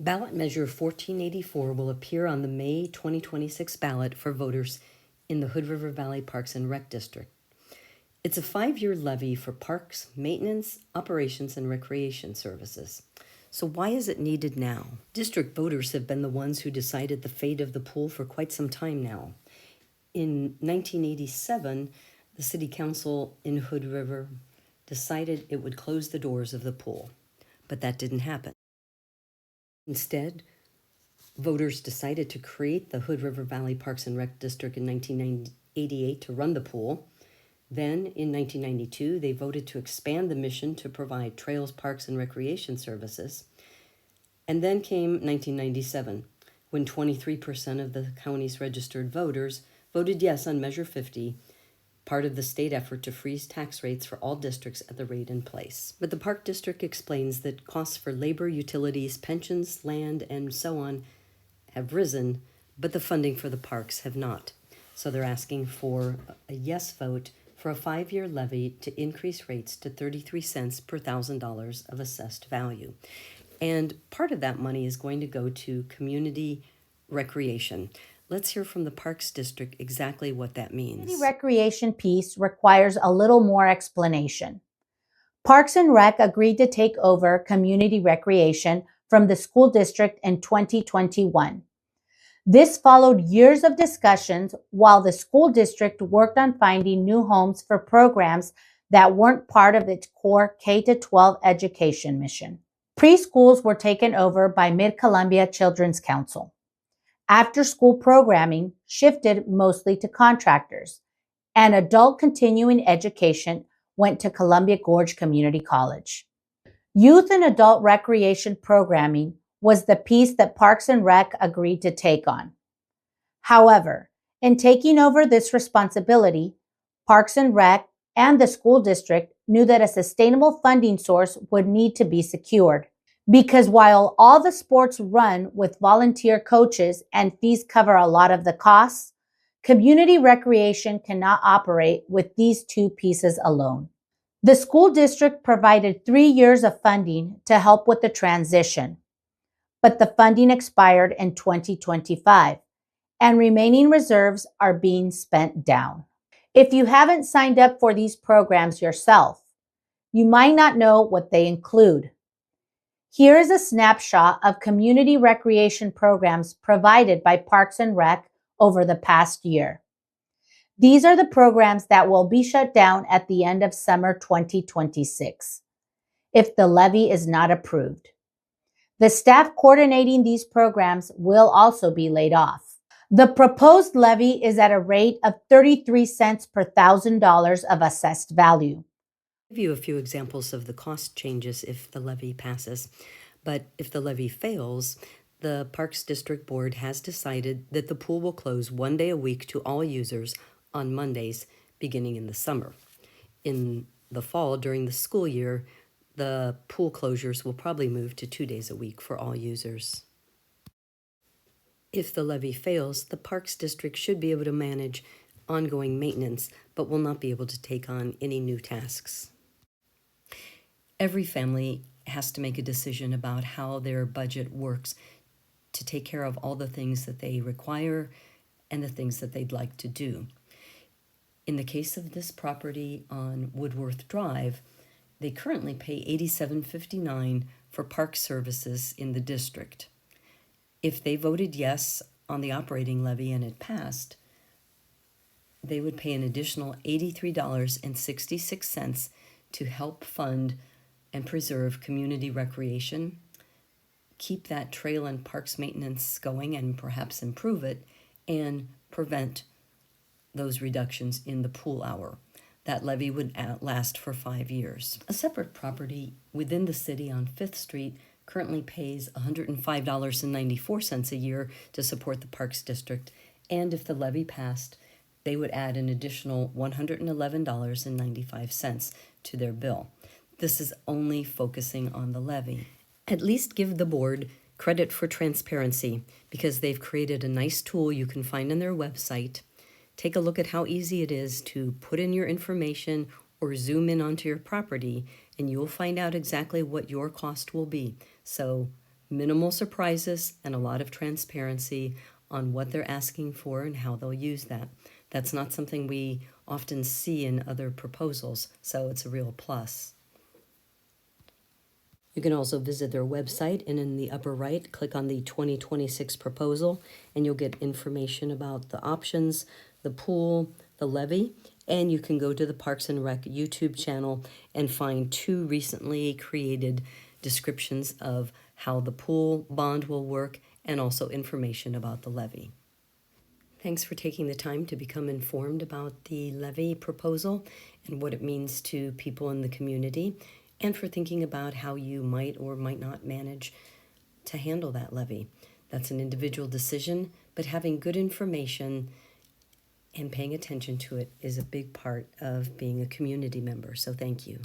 Ballot Measure 1484 will appear on the May 2026 ballot for voters in the Hood River Valley Parks and Rec District. It's a 5-year levy for parks, maintenance, operations, and recreation services. So why is it needed now? District voters have been the ones who decided the fate of the pool for quite some time now. In 1987, the City Council in Hood River decided it would close the doors of the pool, but that didn't happen. Instead, voters decided to create the Hood River Valley Parks and Rec District in 1988 to run the pool. Then, in 1992, they voted to expand the mission to provide trails, parks, and recreation services. And then came 1997, when 23% of the county's registered voters voted yes on Measure 50, part of the state effort to freeze tax rates for all districts at the rate in place. But the Park District explains that costs for labor, utilities, pensions, land, and so on have risen, but the funding for the parks have not. So they're asking for a yes vote for a 5-year levy to increase rates to 33 cents per $1,000 of assessed value. And part of that money is going to go to community recreation. Let's hear from the Parks District exactly what that means. The recreation piece requires a little more explanation. Parks and Rec agreed to take over community recreation from the school district in 2021. This followed years of discussions while the school district worked on finding new homes for programs that weren't part of its core K-12 education mission. Preschools were taken over by Mid-Columbia Children's Council. After-school programming shifted mostly to contractors, and adult continuing education went to Columbia Gorge Community College. Youth and adult recreation programming was the piece that Parks and Rec agreed to take on. However, in taking over this responsibility, Parks and Rec and the school district knew that a sustainable funding source would need to be secured. Because while all the sports run with volunteer coaches and fees cover a lot of the costs, community recreation cannot operate with these two pieces alone. The school district provided 3 years of funding to help with the transition, but the funding expired in 2025, and remaining reserves are being spent down. If you haven't signed up for these programs yourself, you might not know what they include. Here is a snapshot of community recreation programs provided by Parks and Rec over the past year. These are the programs that will be shut down at the end of summer 2026, if the levy is not approved. The staff coordinating these programs will also be laid off. The proposed levy is at a rate of 33 cents per $1,000 of assessed value. I'll give you a few examples of the cost changes if the levy passes. But if the levy fails, the Parks District Board has decided that the pool will close 1 day a week to all users on Mondays beginning in the summer. In the fall, during the school year, the pool closures will probably move to 2 days a week for all users. If the levy fails, the Parks District should be able to manage ongoing maintenance, but will not be able to take on any new tasks. Every family has to make a decision about how their budget works to take care of all the things that they require and the things that they'd like to do. In the case of this property on Woodworth Drive, they currently pay $87.59 for park services in the district. If they voted yes on the operating levy and it passed, they would pay an additional $83.66 to help fund and preserve community recreation, keep that trail and parks maintenance going and perhaps improve it, and prevent those reductions in the pool hour. That levy would last for 5 years. A separate property within the city on 5th Street currently pays $105.94 a year to support the Parks District, and if the levy passed, they would add an additional $111.95 to their bill. This is only focusing on the levy. At least give the board credit for transparency, because they've created a nice tool you can find on their website. Take a look at how easy it is to put in your information or zoom in onto your property, and you'll find out exactly what your cost will be. So Minimal surprises and a lot of transparency on what they're asking for and how they'll use that. That's not something we often see in other proposals, so it's a real plus. You can also visit their website, and in the upper right, click on the 2026 proposal, and you'll get information about the options, the pool, the levy, and you can go to the Parks and Rec YouTube channel and find 2 recently created descriptions of how the pool bond will work and also information about the levy. Thanks for taking the time to become informed about the levy proposal and what it means to people in the community, and for thinking about how you might or might not manage to handle that levy. That's an individual decision, but having good information and paying attention to it is a big part of being a community member. So thank you.